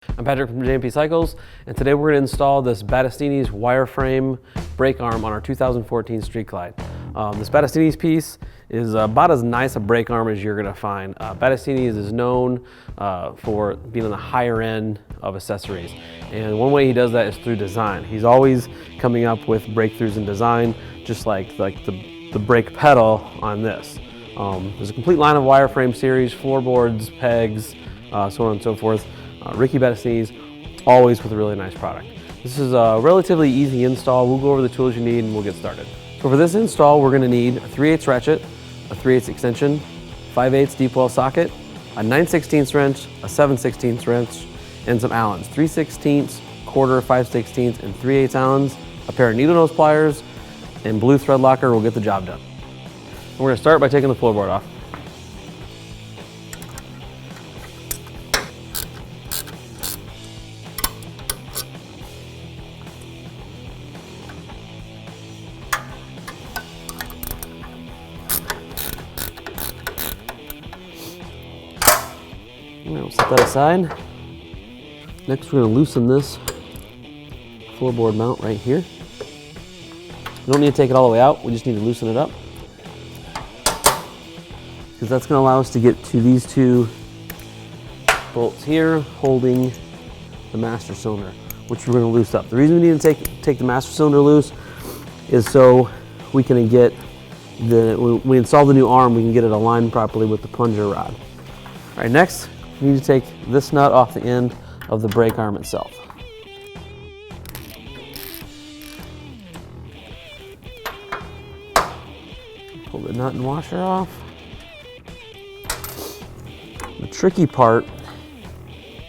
I'm Patrick from J&P Cycles, and today we're going to install this Battistinis Wireframe Brake Arm on our 2014 Street Glide. This Battistinis piece is about as nice a brake arm as you're going to find. Battistinis is known for being on the higher end of accessories, and one way he does that is through design. He's always coming up with breakthroughs in design, just like the brake pedal on this. There's a complete line of wireframe series, floorboards, pegs, so on and so forth. Ricky Battistinis, always with a really nice product. This is a relatively easy install. We'll go over the tools you need and we'll get started. So for this install, we're going to need a 3/8 ratchet, a 3/8 extension, 5/8 deep well socket, a 9/16 wrench, a 7/16 wrench, and some Allens. 3/16, quarter, 5/16, and 3/8 Allens, a pair of needle nose pliers, and blue thread locker will get the job done. We're going to start by taking the floorboard off. We'll set that aside. Next, we're going to loosen this floorboard mount right here. We don't need to take it all the way out, we just need to loosen it up, because that's going to allow us to get to these two bolts here holding the master cylinder, which we're going to loosen up. The reason we need to take the master cylinder loose is so we can get when we install the new arm, we can get it aligned properly with the plunger rod. All right, next, we need to take this nut off the end of the brake arm itself. Pull the nut and washer off. The tricky part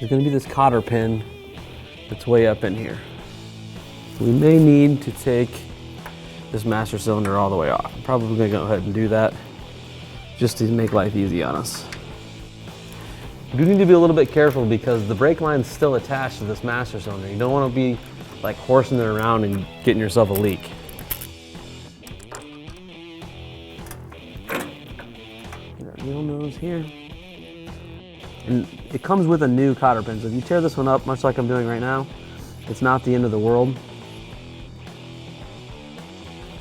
is going to be this cotter pin that's way up in here. We may need to take this master cylinder all the way off. I'm probably going to go ahead and do that just to make life easy on us. You do need to be a little bit careful because the brake line's still attached to this master cylinder. You don't want to be like horsing it around and getting yourself a leak. Get our needle nose here. And it comes with a new cotter pin, so if you tear this one up, much like I'm doing right now, it's not the end of the world.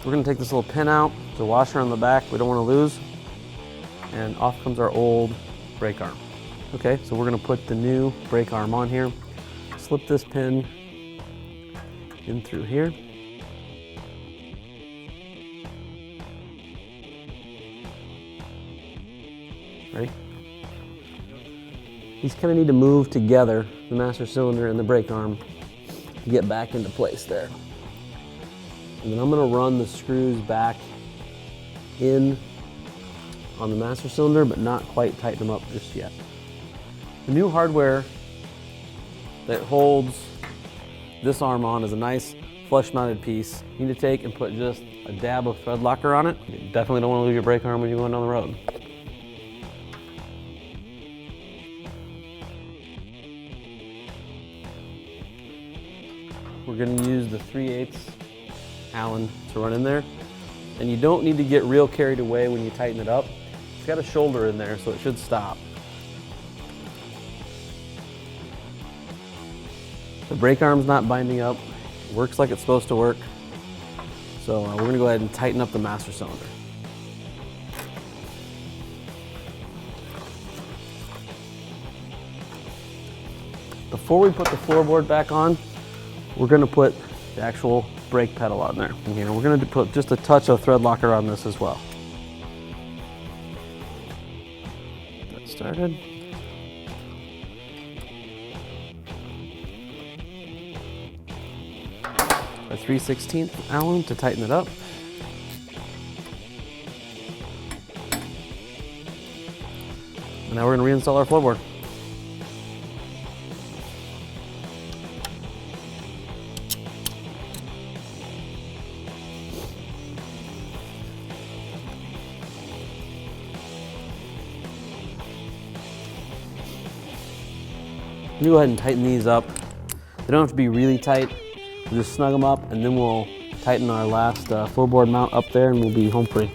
We're going to take this little pin out, the washer on the back we don't want to lose, and off comes our old brake arm. Okay, so we're going to put the new brake arm on here. Slip this pin in through here. Ready? These kind of need to move together, the master cylinder and the brake arm, to get back into place there. And then I'm going to run the screws back in on the master cylinder, but not quite tighten them up just yet. The new hardware that holds this arm on is a nice flush mounted piece. You need to take and put just a dab of thread locker on it. You definitely don't want to lose your brake arm when you're going down the road. We're going to use the 3/8 Allen to run in there. And you don't need to get real carried away when you tighten it up. It's got a shoulder in there, so it should stop. The brake arm's not binding up. It works like it's supposed to work. So we're going to go ahead and tighten up the master cylinder. Before we put the floorboard back on, we're going to put the actual brake pedal on there. And here, we're going to put just a touch of thread locker on this as well. Get started. A 3/16 Allen to tighten it up. And now we're going to reinstall our floorboard. Go ahead and tighten these up. They don't have to be really tight. We'll just snug them up, and then we'll tighten our last floorboard mount up there, and we'll be home free.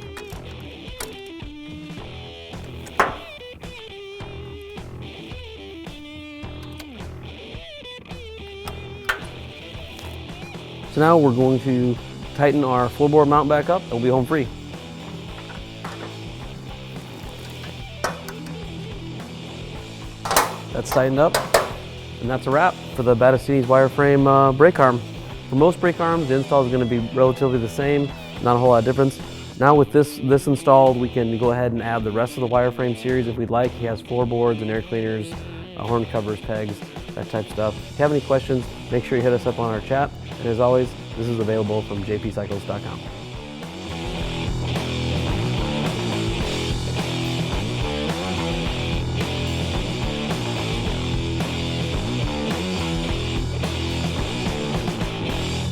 So now we're going to tighten our floorboard mount back up and we'll be home free. That's tightened up, and that's a wrap for the Battistinis Wireframe brake arm. For most brake arms, the install is going to be relatively the same, not a whole lot of difference. Now with this installed, we can go ahead and add the rest of the Wireframe series if we'd like. He has floorboards and air cleaners, horn covers, pegs, that type of stuff. If you have any questions, make sure you hit us up on our chat. And as always, this is available from jpcycles.com.